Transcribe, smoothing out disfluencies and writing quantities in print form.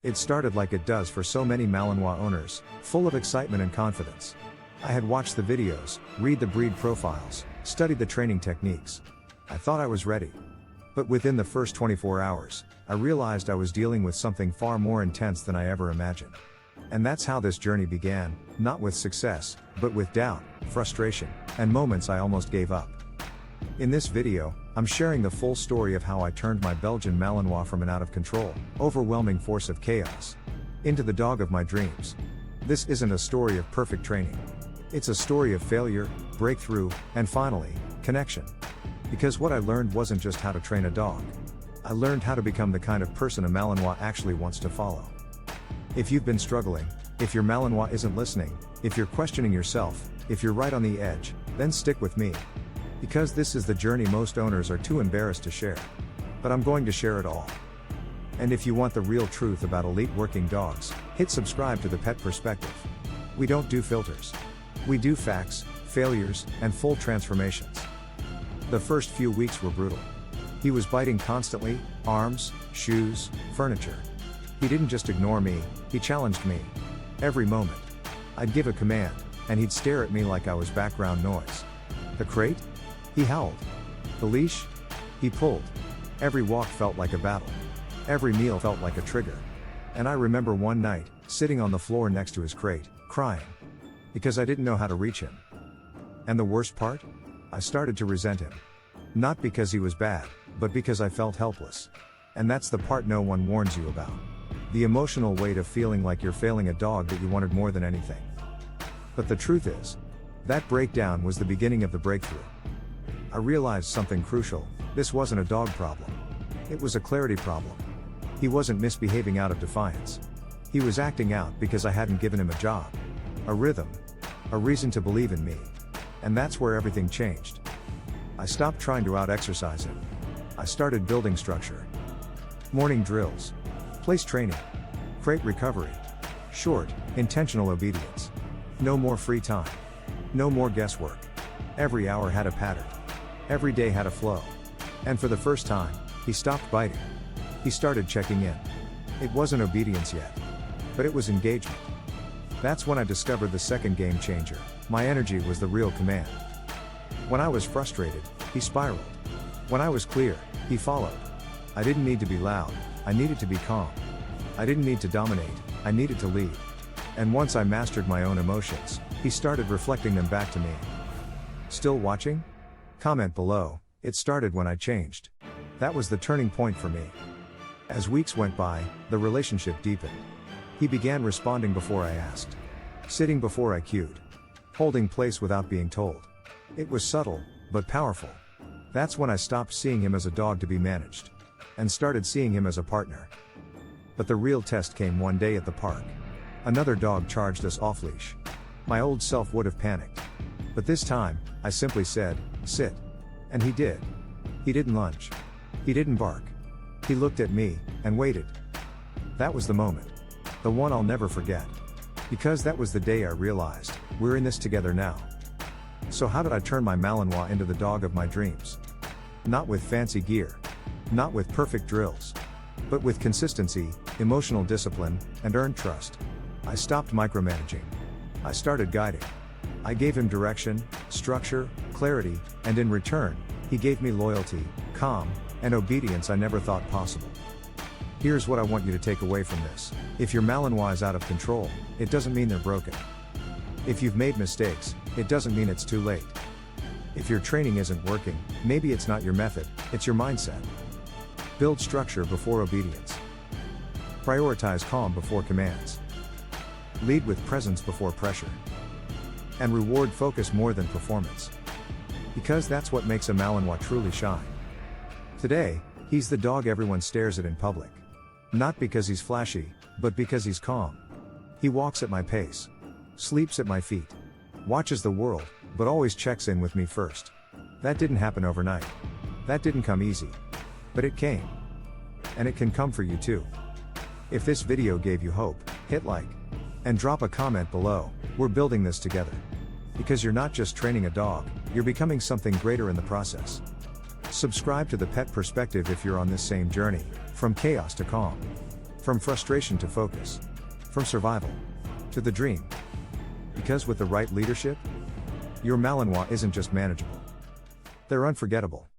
It started like it does for so many Malinois owners, full of excitement and confidence. I had watched the videos, read the breed profiles, studied the training techniques. I thought I was ready. But within the first 24 hours, I realized I was dealing with something far more intense than I ever imagined. And that's how this journey began, not with success, but with doubt, frustration, and moments I almost gave up. In this video, I'm sharing the full story of how I turned my Belgian Malinois from an out-of-control, overwhelming force of chaos into the dog of my dreams. This isn't a story of perfect training. It's a story of failure, breakthrough, and finally, connection. Because what I learned wasn't just how to train a dog. I learned how to become the kind of person a Malinois actually wants to follow. If you've been struggling, if your Malinois isn't listening, if you're questioning yourself, if you're right on the edge, then stick with me. Because this is the journey most owners are too embarrassed to share. But I'm going to share it all. And if you want the real truth about elite working dogs, hit subscribe to The Pet Perspective. We don't do filters. We do facts, failures, and full transformations. The first few weeks were brutal. He was biting constantly, arms, shoes, furniture. He didn't just ignore me, he challenged me. Every moment. I'd give a command, and he'd stare at me like I was background noise. The crate? He howled. The leash? He pulled. Every walk felt like a battle. Every meal felt like a trigger. And I remember one night, sitting on the floor next to his crate, crying. Because I didn't know how to reach him. And the worst part? I started to resent him. Not because he was bad, but because I felt helpless. And that's the part no one warns you about. The emotional weight of feeling like you're failing a dog that you wanted more than anything. But the truth is, that breakdown was the beginning of the breakthrough. I realized something crucial: this wasn't a dog problem. It was a clarity problem. He wasn't misbehaving out of defiance. He was acting out because I hadn't given him a job, a rhythm, a reason to believe in me. And that's where everything changed. I stopped trying to out-exercise him. I started building structure. Morning drills. Place training. Crate recovery. Short, intentional obedience. No more free time. No more guesswork. Every hour had a pattern. Every day had a flow. And for the first time, he stopped biting. He started checking in. It wasn't obedience yet. But it was engagement. That's when I discovered the second game changer. My energy was the real command. When I was frustrated, he spiraled. When I was clear, he followed. I didn't need to be loud, I needed to be calm. I didn't need to dominate, I needed to lead. And once I mastered my own emotions, he started reflecting them back to me. Still watching? Comment below. It started when I changed. That was the turning point for me. As weeks went by, the relationship deepened. He began responding before I asked. Sitting before I cued. Holding place without being told. It was subtle, but powerful. That's when I stopped seeing him as a dog to be managed. And started seeing him as a partner. But the real test came one day at the park. Another dog charged us off-leash. My old self would have panicked. But this time, I simply said, sit. And he did. He didn't lunge. He didn't bark. He looked at me, and waited. That was the moment. The one I'll never forget. Because that was the day I realized, we're in this together now. So how did I turn my Malinois into the dog of my dreams? Not with fancy gear. Not with perfect drills. But with consistency, emotional discipline, and earned trust. I stopped micromanaging. I started guiding. I gave him direction, structure, clarity, and in return, he gave me loyalty, calm, and obedience I never thought possible. Here's what I want you to take away from this. If your Malinois is out of control, it doesn't mean they're broken. If you've made mistakes, it doesn't mean it's too late. If your training isn't working, maybe it's not your method, it's your mindset. Build structure before obedience. Prioritize calm before commands. Lead with presence before pressure. And reward focus more than performance. Because that's what makes a Malinois truly shine. Today, he's the dog everyone stares at in public. Not because he's flashy, but because he's calm. He walks at my pace. Sleeps at my feet. Watches the world, but always checks in with me first. That didn't happen overnight. That didn't come easy. But it came. And it can come for you too. If this video gave you hope, hit like. And drop a comment below. We're building this together. Because you're not just training a dog, you're becoming something greater in the process. Subscribe to The Pet Perspective if you're on this same journey, from chaos to calm. From frustration to focus. From survival to the dream. Because with the right leadership, your Malinois isn't just manageable. They're unforgettable.